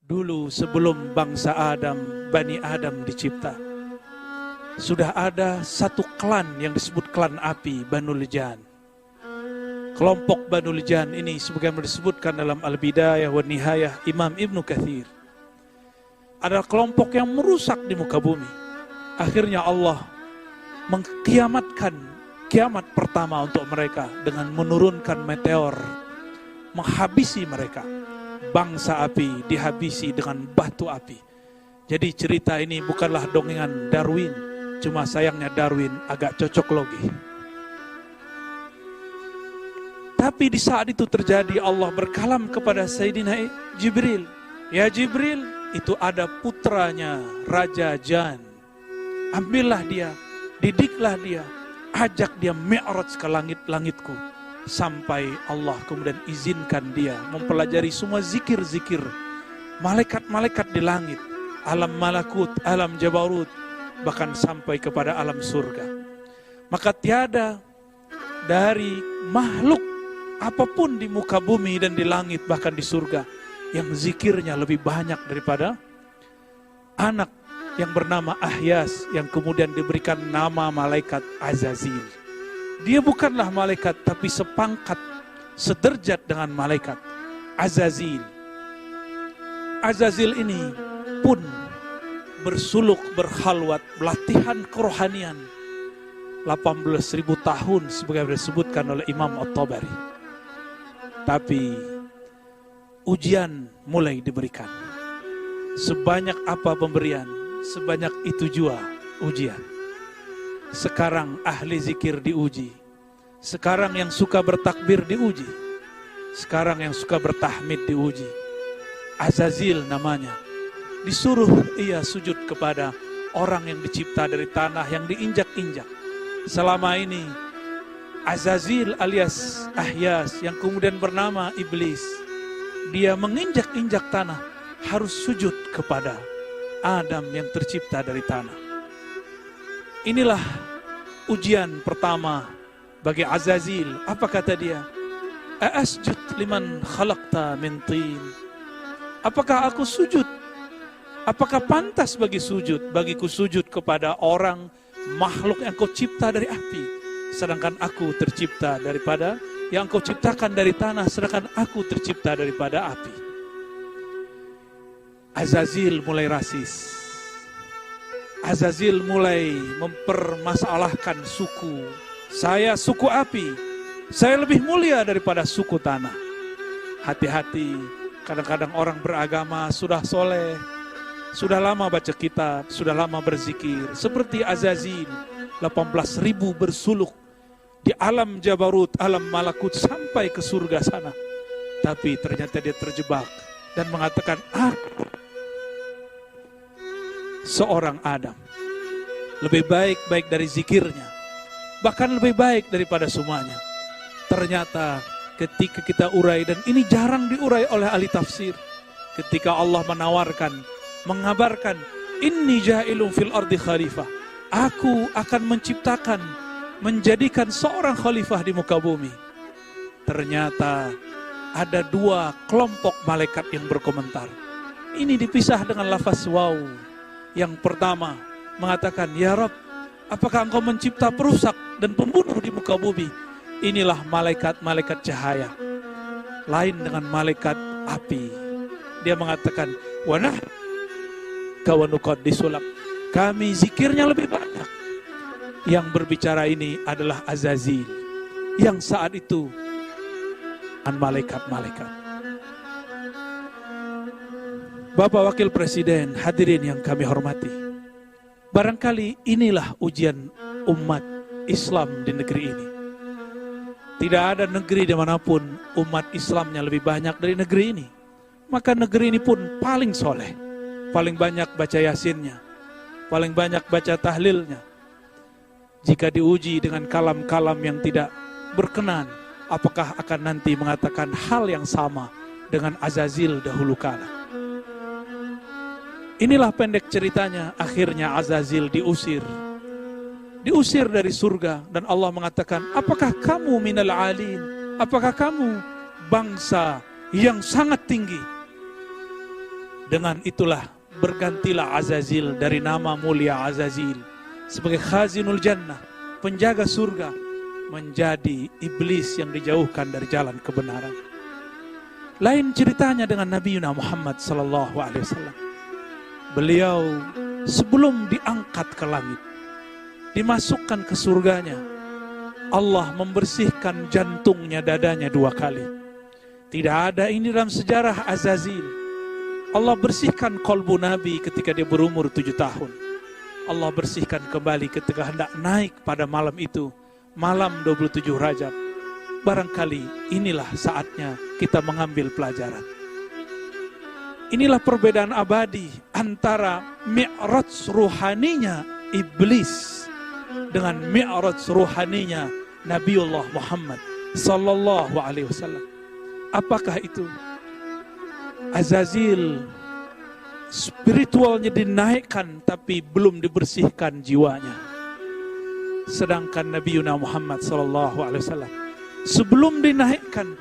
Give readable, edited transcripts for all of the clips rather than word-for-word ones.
Dulu sebelum bangsa Adam, Bani Adam dicipta, sudah ada satu klan yang disebut klan api, Banul Jan. Kelompok Banul Jan ini sebagaimana disebutkan dalam Al-Bidayah wa Nihayah Imam Ibnu Katsir, adalah kelompok yang merusak di muka bumi. Akhirnya Allah mengkiamatkan kiamat pertama untuk mereka dengan menurunkan meteor, menghabisi mereka. Bangsa api dihabisi dengan batu api. Jadi cerita ini bukanlah dongengan Darwin, cuma sayangnya Darwin agak cocok logi. Tapi di saat itu terjadi, Allah berkalam kepada Sayyidina Jibril. Ya Jibril, itu ada putranya Raja Jan. Ambillah dia, didiklah dia, ajak dia mi'raj ke langit-langitku. Sampai Allah kemudian izinkan dia mempelajari semua zikir-zikir malaikat-malaikat di langit, alam malakut, alam jabarut, bahkan sampai kepada alam surga. Maka tiada dari makhluk apapun di muka bumi dan di langit bahkan di surga yang zikirnya lebih banyak daripada anak yang bernama Ahyas, yang kemudian diberikan nama malaikat Azazil. Dia bukanlah malaikat, tapi sepangkat, sederjat dengan malaikat Azazil. Azazil ini pun bersuluk, berkhalwat, latihan kerohanian 18.000 tahun sebagaimana disebutkan oleh Imam At-Tabari. Tapi ujian mulai diberikan. Sebanyak apa pemberian, sebanyak itu jua ujian. Sekarang ahli zikir diuji. Sekarang yang suka bertakbir diuji. Sekarang yang suka bertahmid diuji. Azazil namanya. Disuruh ia sujud kepada orang yang dicipta dari tanah yang diinjak-injak. Selama ini Azazil alias Ahyas yang kemudian bernama Iblis, dia menginjak-injak tanah, harus sujud kepada Adam yang tercipta dari tanah. Inilah ujian pertama bagi Azazil. Apa kata dia? Asjud liman khalaqta min tin. Apakah aku sujud? Apakah pantas bagi sujud? Bagiku sujud kepada orang makhluk yang kau cipta dari api, sedangkan aku tercipta daripada yang kau ciptakan dari tanah, sedangkan aku tercipta daripada api. Azazil mulai rasis. Azazil mulai mempermasalahkan suku. Saya suku api, saya lebih mulia daripada suku tanah. Hati-hati, kadang-kadang orang beragama sudah soleh, sudah lama baca kitab, sudah lama berzikir. Seperti Azazil, 18.000 bersuluk di alam jabarut, alam malakut sampai ke surga sana. Tapi ternyata dia terjebak dan mengatakan, seorang Adam lebih baik dari zikirnya, bahkan lebih baik daripada semuanya. Ternyata ketika kita urai, dan ini jarang diurai oleh ahli tafsir, ketika Allah menawarkan, mengabarkan, inni ja'ilun fil ardi khalifah, aku akan menciptakan, menjadikan seorang khalifah di muka bumi. Ternyata ada dua kelompok malaikat yang berkomentar. Ini dipisah dengan lafaz waw. Yang pertama mengatakan, ya Rabb, apakah engkau mencipta perusak dan pembunuh di muka bumi? Inilah malaikat-malaikat cahaya. Lain dengan malaikat api. Dia mengatakan, wanah kawanukad disulak. Kami zikirnya lebih banyak. Yang berbicara ini adalah Azazil, yang saat itu dengan malaikat-malaikat. Bapak Wakil Presiden, hadirin yang kami hormati, barangkali inilah ujian umat Islam di negeri ini. Tidak ada negeri dimanapun umat Islamnya lebih banyak dari negeri ini. Maka negeri ini pun paling soleh, paling banyak baca yasinnya, paling banyak baca tahlilnya. Jika diuji dengan kalam-kalam yang tidak berkenan, apakah akan nanti mengatakan hal yang sama dengan Azazil dahulu kala? Inilah pendek ceritanya, akhirnya Azazil diusir dari surga, dan Allah mengatakan, apakah kamu minal alin? Apakah kamu bangsa yang sangat tinggi? Dengan itulah bergantilah Azazil dari nama mulia Azazil sebagai khazinul jannah, penjaga surga, menjadi iblis yang dijauhkan dari jalan kebenaran. Lain ceritanya dengan Nabi Muhammad sallallahu alaihi wasallam. Beliau sebelum diangkat ke langit, dimasukkan ke surganya, Allah membersihkan jantungnya, dadanya 2 kali. Tidak ada ini dalam sejarah Azazil. Allah bersihkan kolbu Nabi ketika dia berumur 7 tahun. Allah bersihkan kembali ketika hendak naik pada malam itu, malam 27 Rajab. Barangkali inilah saatnya kita mengambil pelajaran. Inilah perbedaan abadi antara mi'raj ruhaninya iblis dengan mi'raj ruhaninya Nabiullah Muhammad sallallahu alaihi wasallam. Apakah itu? Azazil spiritualnya dinaikkan tapi belum dibersihkan jiwanya. Sedangkan Nabi Muhammad sallallahu alaihi wasallam sebelum dinaikkan,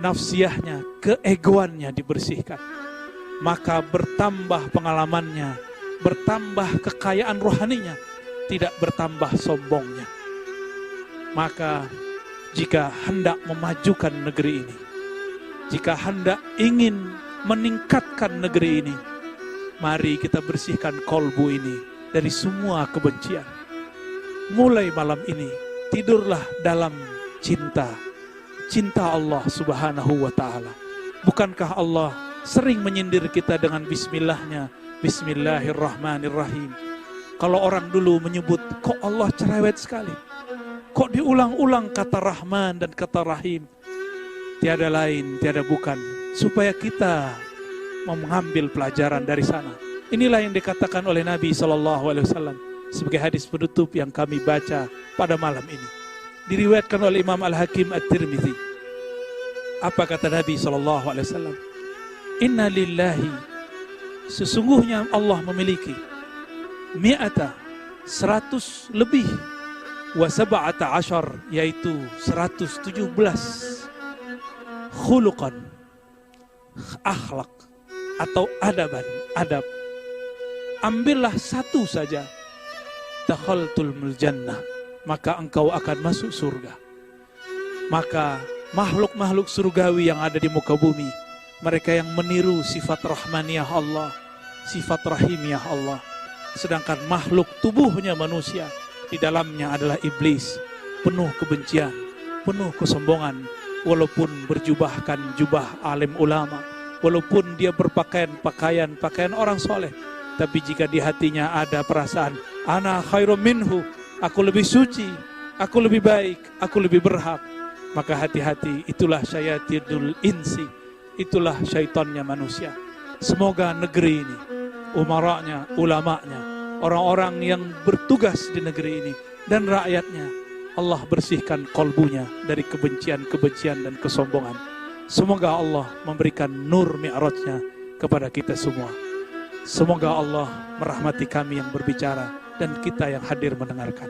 nafsiyahnya, keegoannya dibersihkan. Maka bertambah pengalamannya, bertambah kekayaan rohaninya, tidak bertambah sombongnya. Maka jika hendak memajukan negeri ini, jika hendak ingin meningkatkan negeri ini, mari kita bersihkan kolbu ini dari semua kebencian. Mulai malam ini, tidurlah dalam cinta Allah subhanahu wa ta'ala. Bukankah Allah sering menyindir kita dengan bismillahnya, bismillahirrahmanirrahim. Kalau orang dulu menyebut, kok Allah cerewet sekali, kok diulang-ulang kata Rahman dan kata Rahim. Tiada lain, tiada bukan, supaya kita mengambil pelajaran dari sana. Inilah yang dikatakan oleh Nabi SAW sebagai hadis penutup yang kami baca pada malam ini. Diriwayatkan oleh Imam Al-Hakim At-Tirmidzi. Apa kata Nabi SAW? Inna lillahi, sesungguhnya Allah memiliki mi'ata, 100 lebih, wa sab'ata asyar, yaitu 117 khuluqan, akhlak atau adab. Ambillah satu saja, dakhaltul jannah, maka engkau akan masuk surga. Maka makhluk-makhluk surgawi yang ada di muka bumi, mereka yang meniru sifat rahmaniyah Allah, sifat rahimiyah Allah. Sedangkan makhluk tubuhnya manusia, di dalamnya adalah iblis, penuh kebencian, penuh kesombongan. Walaupun berjubahkan jubah alim ulama, walaupun dia berpakaian orang soleh, tapi jika di hatinya ada perasaan ana khairum minhu, aku lebih suci, aku lebih baik, aku lebih berhak, maka hati-hati, itulah syayatinul insi, itulah syaitannya manusia. Semoga negeri ini, umaranya, ulamanya, orang-orang yang bertugas di negeri ini dan rakyatnya, Allah bersihkan kolbunya dari kebencian-kebencian dan kesombongan. Semoga Allah memberikan nur mi'rajnya kepada kita semua. Semoga Allah merahmati kami yang berbicara dan kita yang hadir mendengarkan.